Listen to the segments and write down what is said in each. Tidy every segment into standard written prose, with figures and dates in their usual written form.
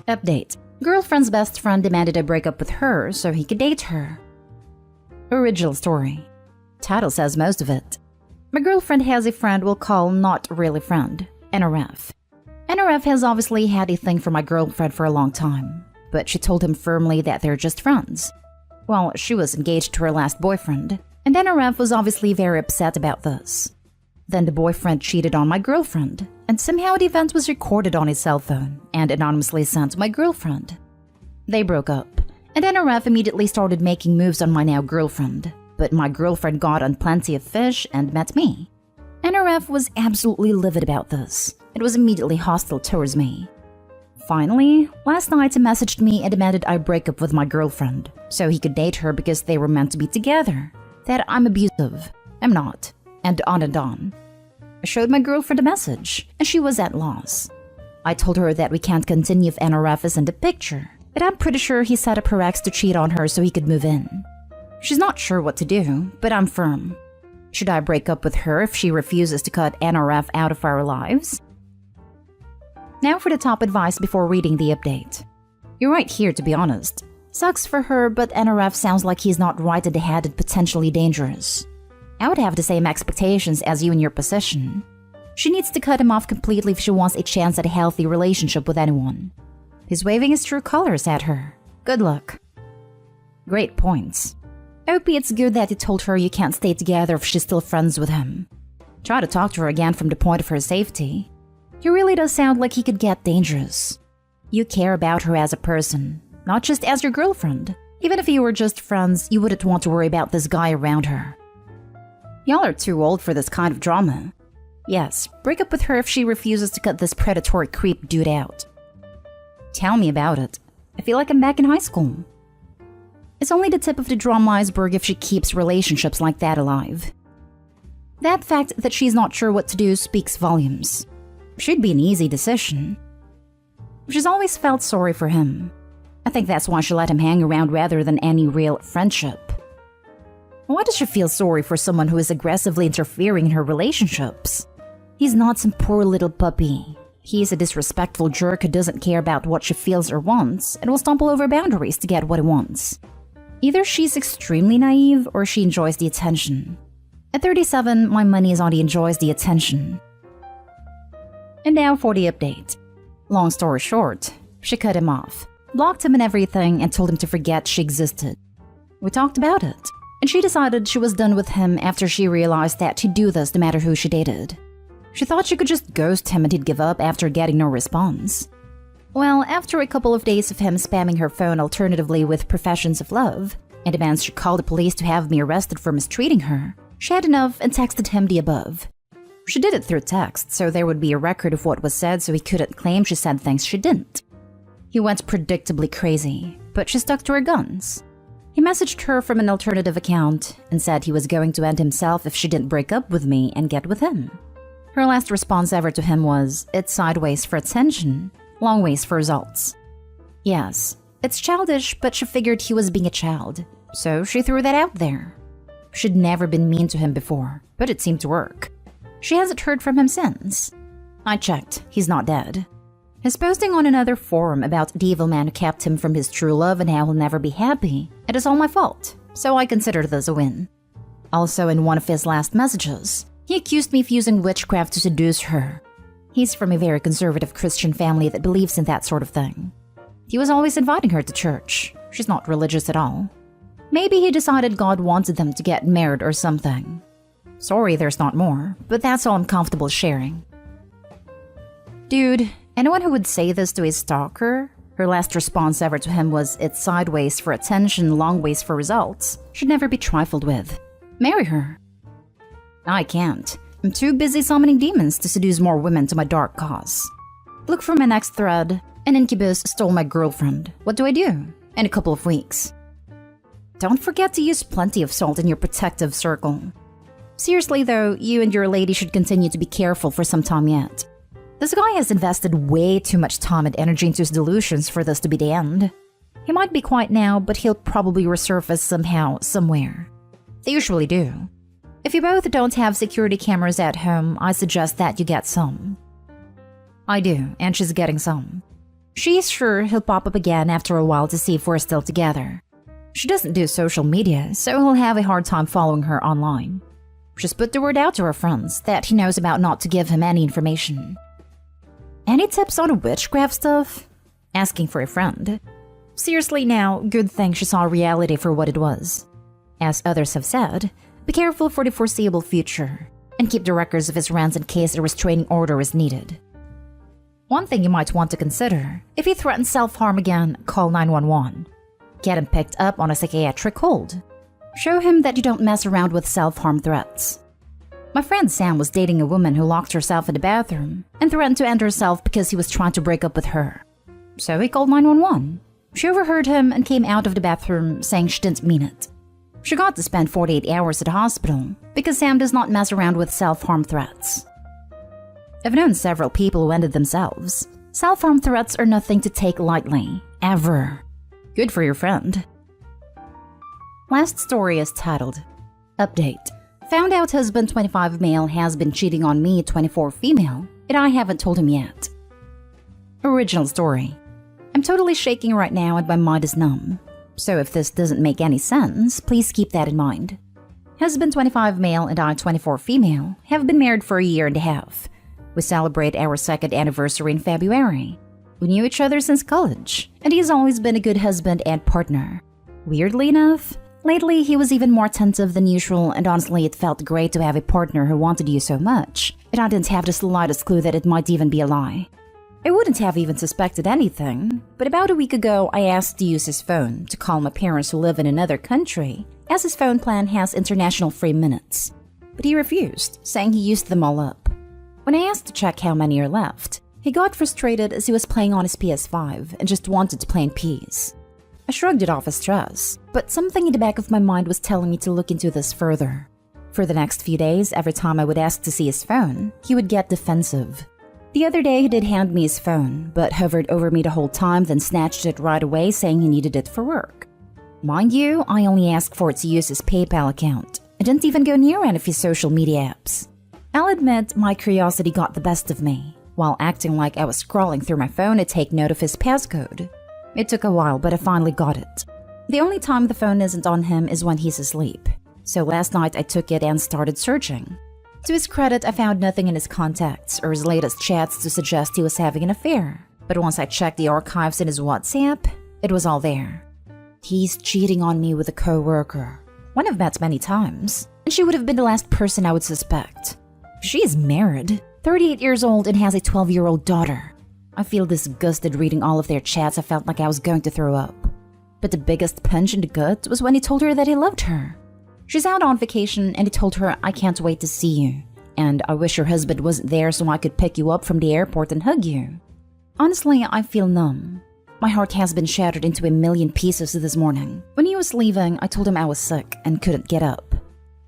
Update. Girlfriend's best friend demanded I break up with her so he could date her. Original story. Title says most of it. My girlfriend has a friend we'll call not really friend, NRF. NRF has obviously had a thing for my girlfriend for a long time, but she told him firmly that they're just friends. Well, she was engaged to her last boyfriend, and NRF was obviously very upset about this. Then the boyfriend cheated on my girlfriend, and somehow the event was recorded on his cell phone and anonymously sent to my girlfriend. They broke up, and NRF immediately started making moves on my now girlfriend, but my girlfriend got on plenty of fish and met me. NRF was absolutely livid about this. It was immediately hostile towards me. Finally, last night he messaged me and demanded I break up with my girlfriend so he could date her because they were meant to be together. That I'm abusive. I'm not. And on and on. I showed my girlfriend a message, and she was at loss. I told her that we can't continue if NRF is in the picture, but I'm pretty sure he set up her ex to cheat on her so he could move in. She's not sure what to do, but I'm firm. Should I break up with her if she refuses to cut NRF out of our lives? Now for the top advice before reading the update. You're right here, to be honest. Sucks for her, but NRF sounds like he's not right at the head and potentially dangerous. I would have the same expectations as you in your position. She needs to cut him off completely if she wants a chance at a healthy relationship with anyone. He's waving his true colors at her. Good luck. Great points. OP, it's good that you told her you can't stay together if she's still friends with him. Try to talk to her again from the point of her safety. He really does sound like he could get dangerous. You care about her as a person, not just as your girlfriend. Even if you were just friends, you wouldn't want to worry about this guy around her. Y'all are too old for this kind of drama. Yes, break up with her if she refuses to cut this predatory creep dude out. Tell me about it. I feel like I'm back in high school. It's only the tip of the drama iceberg if she keeps relationships like that alive. That fact that she's not sure what to do speaks volumes. Should be an easy decision. She's always felt sorry for him. I think that's why she let him hang around rather than any real friendship. Why does she feel sorry for someone who is aggressively interfering in her relationships? He's not some poor little puppy. He's a disrespectful jerk who doesn't care about what she feels or wants and will stumble over boundaries to get what he wants. Either she's extremely naive or she enjoys the attention. At 37, my money is on he enjoys the attention. And now for the update. Long story short, she cut him off, blocked him and everything, and told him to forget she existed. We talked about it, and she decided she was done with him after she realized that she'd do this no matter who she dated. She thought she could just ghost him and he'd give up after getting no response. Well, after a couple of days of him spamming her phone alternatively with professions of love, and demands she call the police to have me arrested for mistreating her, she had enough and texted him the above. She did it through text, so there would be a record of what was said so he couldn't claim she said things she didn't. He went predictably crazy, but she stuck to her guns. He messaged her from an alternative account and said he was going to end himself if she didn't break up with me and get with him. Her last response ever to him was, "It's sideways for attention, long ways for results." Yes, it's childish, but she figured he was being a child, so she threw that out there. She'd never been mean to him before, but it seemed to work. She hasn't heard from him since. I checked, he's not dead. He's posting on another forum about the evil man who kept him from his true love and how he'll never be happy. It is all my fault, so I consider this a win. Also, in one of his last messages, he accused me of using witchcraft to seduce her. He's from a very conservative Christian family that believes in that sort of thing. He was always inviting her to church. She's not religious at all. Maybe he decided God wanted them to get married or something. Sorry there's not more, but that's all I'm comfortable sharing. Dude, anyone who would say this to a stalker, her last response ever to him was, "It's sideways for attention, long ways for results," should never be trifled with. Marry her. I can't. I'm too busy summoning demons to seduce more women to my dark cause. Look for my next thread. An incubus stole my girlfriend. What do I do? In a couple of weeks. Don't forget to use plenty of salt in your protective circle. Seriously though, you and your lady should continue to be careful for some time yet. This guy has invested way too much time and energy into his delusions for this to be the end. He might be quiet now, but he'll probably resurface somehow, somewhere. They usually do. If you both don't have security cameras at home, I suggest that you get some. I do, and she's getting some. She's sure he'll pop up again after a while to see if we're still together. She doesn't do social media, so he'll have a hard time following her online. She's put the word out to her friends that he knows about not to give him any information. Any tips on witchcraft stuff? Asking for a friend. Seriously now, good thing she saw reality for what it was. As others have said, be careful for the foreseeable future, and keep the records of his rants in case a restraining order is needed. One thing you might want to consider, if he threatens self-harm again, call 911. Get him picked up on a psychiatric hold. Show him that you don't mess around with self-harm threats. My friend Sam was dating a woman who locked herself in the bathroom and threatened to end herself because he was trying to break up with her. So he called 911. She overheard him and came out of the bathroom saying she didn't mean it. She got to spend 48 hours at the hospital because Sam does not mess around with self-harm threats. I've known several people who ended themselves. Self-harm threats are nothing to take lightly, ever. Good for your friend. Last story is titled, Update. Found out husband 25 male has been cheating on me 24 female, and I haven't told him yet. Original story. I'm totally shaking right now and my mind is numb. So if this doesn't make any sense, please keep that in mind. Husband 25 male and I 24 female have been married for a year and a half. We celebrate our second anniversary in February. We knew each other since college, and he's always been a good husband and partner. Weirdly enough, lately he was even more attentive than usual, and honestly it felt great to have a partner who wanted you so much, and I didn't have the slightest clue that it might even be a lie. I wouldn't have even suspected anything, but about a week ago I asked to use his phone to call my parents who live in another country, as his phone plan has international free minutes. But he refused, saying he used them all up. When I asked to check how many are left, he got frustrated as he was playing on his PS5 and just wanted to play in peace. I shrugged it off as stress, but something in the back of my mind was telling me to look into this further. For the next few days, every time I would ask to see his phone, he would get defensive. The other day he did hand me his phone, but hovered over me the whole time, then snatched it right away saying he needed it for work. Mind you, I only asked for it to use his PayPal account. I didn't even go near any of his social media apps. I'll admit my curiosity got the best of me, while acting like I was scrolling through my phone to take note of his passcode. It took a while, but I finally got it. The only time the phone isn't on him is when he's asleep. So last night I took it and started searching. To his credit, I found nothing in his contacts or his latest chats to suggest he was having an affair. But once I checked the archives in his WhatsApp, it was all there. He's cheating on me with a co-worker. One I've met many times, and she would have been the last person I would suspect. She is married, 38 years old, and has a 12-year-old daughter. I feel disgusted reading all of their chats. I felt like I was going to throw up. But the biggest punch in the gut was when he told her that he loved her. She's out on vacation and he told her, "I can't wait to see you. And I wish your husband wasn't there so I could pick you up from the airport and hug you." Honestly, I feel numb. My heart has been shattered into a million pieces this morning. When he was leaving, I told him I was sick and couldn't get up.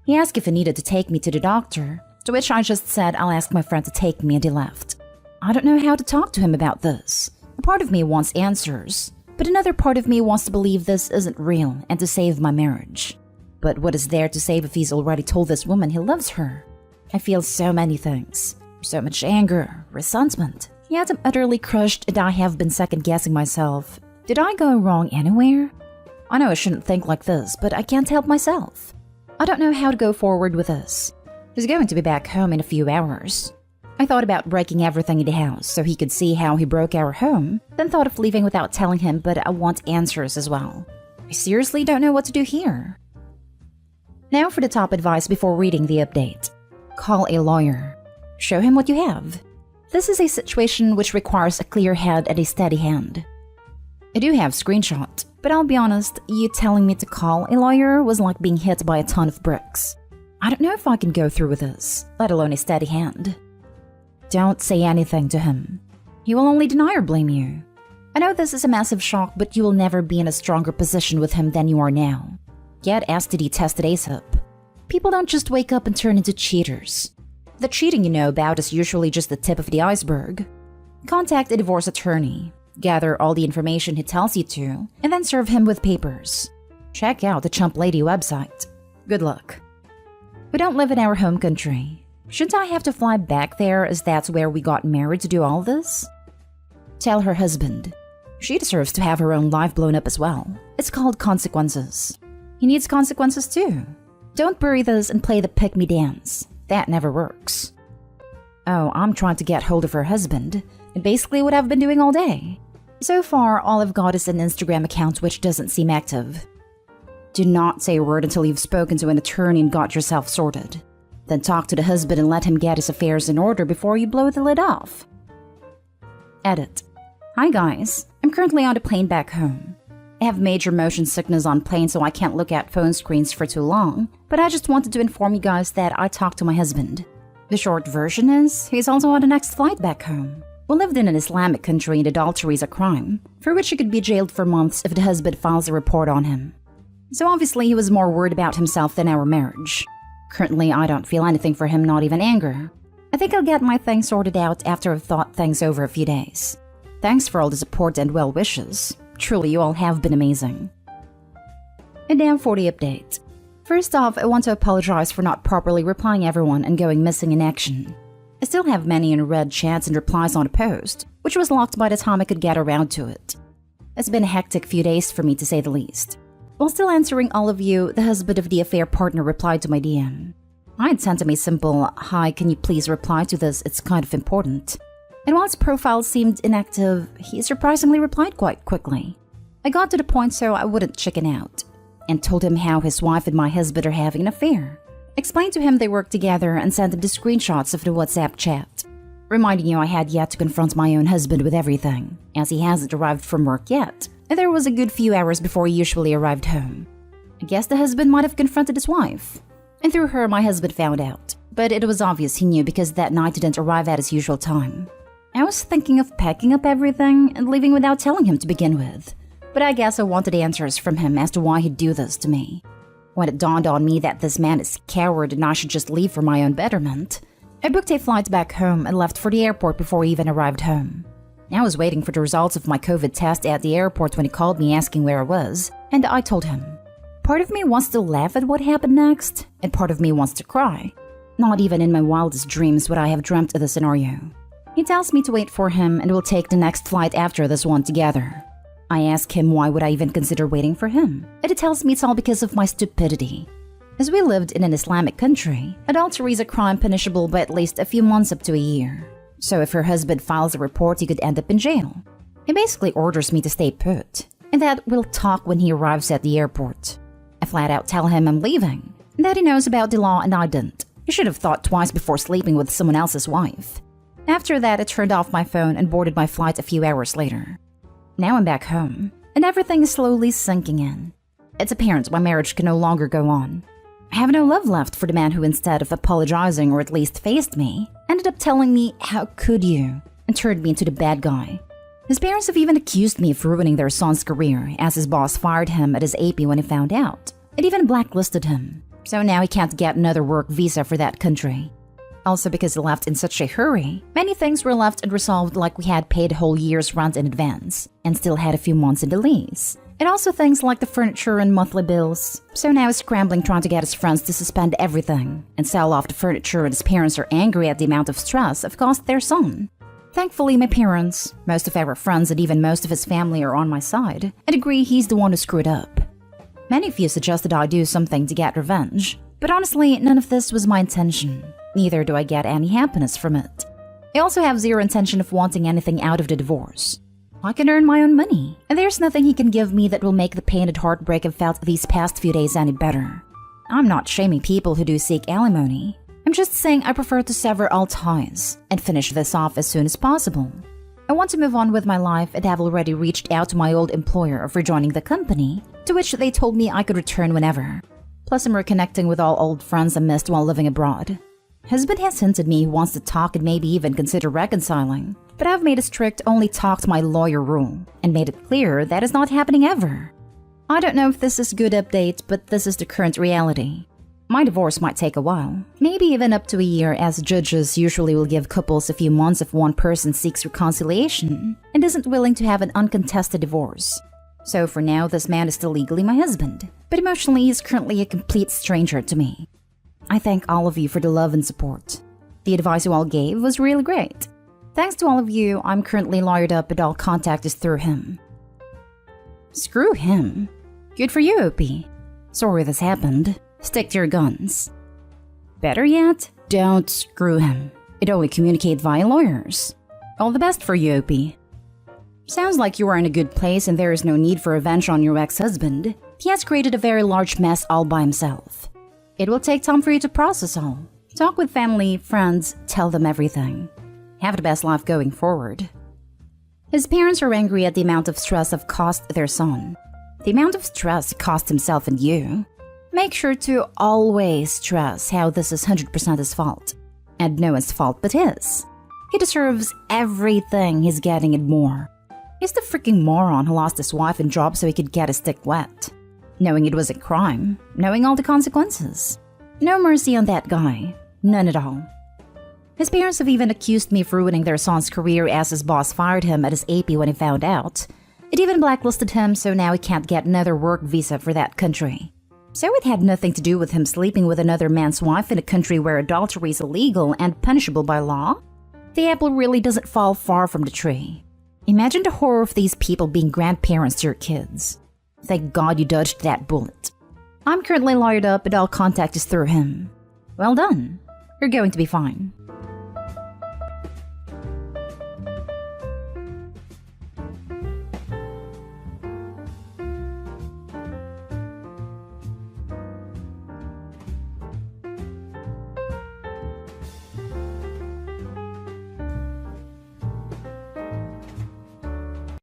He asked if he needed to take me to the doctor, to which I just said I'll ask my friend to take me, and he left. I don't know how to talk to him about this. A part of me wants answers, but another part of me wants to believe this isn't real and to save my marriage. But what is there to save if he's already told this woman he loves her? I feel so many things. So much anger, resentment. Yet I'm utterly crushed and I have been second-guessing myself. Did I go wrong anywhere? I know I shouldn't think like this, but I can't help myself. I don't know how to go forward with this. He's going to be back home in a few hours. I thought about breaking everything in the house so he could see how he broke our home, then thought of leaving without telling him, but I want answers as well. I seriously don't know what to do here. Now for the top advice before reading the update. Call a lawyer. Show him what you have. This is a situation which requires a clear head and a steady hand. I do have screenshot, but I'll be honest, you telling me to call a lawyer was like being hit by a ton of bricks. I don't know if I can go through with this, let alone a steady hand. Don't say anything to him. He will only deny or blame you. I know this is a massive shock, but you will never be in a stronger position with him than you are now. Get STD tested ASAP. People don't just wake up and turn into cheaters. The cheating you know about is usually just the tip of the iceberg. Contact a divorce attorney, gather all the information he tells you to, and then serve him with papers. Check out the Chump Lady website. Good luck. We don't live in our home country. Shouldn't I have to fly back there as that's where we got married to do all this? Tell her husband. She deserves to have her own life blown up as well. It's called consequences. He needs consequences too. Don't bury this and play the pick-me dance. That never works. Oh, I'm trying to get hold of her husband, and basically what I've been doing all day. So far, all I've got is an Instagram account which doesn't seem active. Do not say a word until you've spoken to an attorney and got yourself sorted. Then talk to the husband and let him get his affairs in order before you blow the lid off. Edit. Hi guys, I'm currently on a plane back home. I have major motion sickness on planes, so I can't look at phone screens for too long, but I just wanted to inform you guys that I talked to my husband. The short version is, he's also on the next flight back home. We lived in an Islamic country and adultery is a crime, for which he could be jailed for months if the husband files a report on him. So obviously he was more worried about himself than our marriage. Currently, I don't feel anything for him, not even anger. I think I'll get my things sorted out after I've thought things over a few days. Thanks for all the support and well wishes. Truly, you all have been amazing. A Damn 40 update. First off, I want to apologize for not properly replying everyone and going missing in action. I still have many unread chats and replies on a post, which was locked by the time I could get around to it. It's been a hectic few days for me, to say the least. While still answering all of you, the husband of the affair partner replied to my DM. I had sent him a simple, "Hi, can you please reply to this? It's kind of important." And while his profile seemed inactive, he surprisingly replied quite quickly. I got to the point so I wouldn't chicken out, and told him how his wife and my husband are having an affair. Explained to him they work together and sent him the screenshots of the WhatsApp chat. Reminding you I had yet to confront my own husband with everything, as he hasn't arrived from work yet, and there was a good few hours before he usually arrived home. I guess the husband might have confronted his wife. And through her, my husband found out. But it was obvious he knew because that night he didn't arrive at his usual time. I was thinking of packing up everything and leaving without telling him to begin with. But I guess I wanted answers from him as to why he'd do this to me. When it dawned on me that this man is a coward and I should just leave for my own betterment, I booked a flight back home and left for the airport before he even arrived home. I was waiting for the results of my COVID test at the airport when he called me asking where I was, and I told him. Part of me wants to laugh at what happened next, and part of me wants to cry. Not even in my wildest dreams would I have dreamt of the scenario. He tells me to wait for him and we'll take the next flight after this one together. I ask him why would I even consider waiting for him, and he tells me it's all because of my stupidity. As we lived in an Islamic country, adultery is a crime punishable by at least a few months up to a year. So if her husband files a report, he could end up in jail. He basically orders me to stay put, and that we'll talk when he arrives at the airport. I flat out tell him I'm leaving, and that he knows about the law and I didn't. He should have thought twice before sleeping with someone else's wife. After that, I turned off my phone and boarded my flight a few hours later. Now I'm back home, and everything is slowly sinking in. It's apparent my marriage can no longer go on. I have no love left for the man who, instead of apologizing or at least faced me, ended up telling me, "How could you?" and turned me into the bad guy. His parents have even accused me of ruining their son's career, as his boss fired him at his AP when he found out. It even blacklisted him, so now he can't get another work visa for that country. Also, because he left in such a hurry, many things were left unresolved, like we had paid a whole year's rent in advance, and still had a few months in the lease. And also things like the furniture and monthly bills. So now he's scrambling trying to get his friends to suspend everything and sell off the furniture, and his parents are angry at the amount of stress I've caused their son. Thankfully, my parents, most of our friends, and even most of his family are on my side and agree he's the one who screwed up. Many of you suggested I do something to get revenge, but honestly, none of this was my intention. Neither do I get any happiness from it. I also have zero intention of wanting anything out of the divorce. I can earn my own money, and there's nothing he can give me that will make the pain and heartbreak I've felt these past few days any better. I'm not shaming people who do seek alimony. I'm just saying I prefer to sever all ties and finish this off as soon as possible. I want to move on with my life and have already reached out to my old employer for joining the company, to which they told me I could return whenever. Plus, I'm reconnecting with all old friends I missed while living abroad. Husband has hinted me he wants to talk and maybe even consider reconciling, but I've made a strict only talk to my lawyer rule and made it clear that is not happening ever. I don't know if this is a good update, but this is the current reality. My divorce might take a while, maybe even up to a year, as judges usually will give couples a few months if one person seeks reconciliation and isn't willing to have an uncontested divorce. So for now, this man is still legally my husband, but emotionally he's currently a complete stranger to me. I thank all of you for the love and support. The advice you all gave was really great. Thanks to all of you, I'm currently lawyered up and all contact is through him. Screw him. Good for you, Opie. Sorry this happened. Stick to your guns. Better yet, don't screw him. And only communicate via lawyers. All the best for you, Opie. Sounds like you are in a good place and there is no need for revenge on your ex-husband. He has created a very large mess all by himself. It will take time for you to process all. Talk with family, friends, tell them everything. Have the best life going forward. His parents are angry at the amount of stress have caused their son. The amount of stress cost himself and you. Make sure to always stress how this is 100% his fault. And no one's fault but his. He deserves everything he's getting and more. He's the freaking moron who lost his wife and job so he could get his dick wet. Knowing it was a crime, knowing all the consequences. No mercy on that guy. None at all. His parents have even accused me of ruining their son's career as his boss fired him at his AP when he found out. It even blacklisted him so now he can't get another work visa for that country. So it had nothing to do with him sleeping with another man's wife in a country where adultery is illegal and punishable by law? The apple really doesn't fall far from the tree. Imagine the horror of these people being grandparents to your kids. Thank God you dodged that bullet. I'm currently lawyered up and all contact is through him. Well done. You're going to be fine.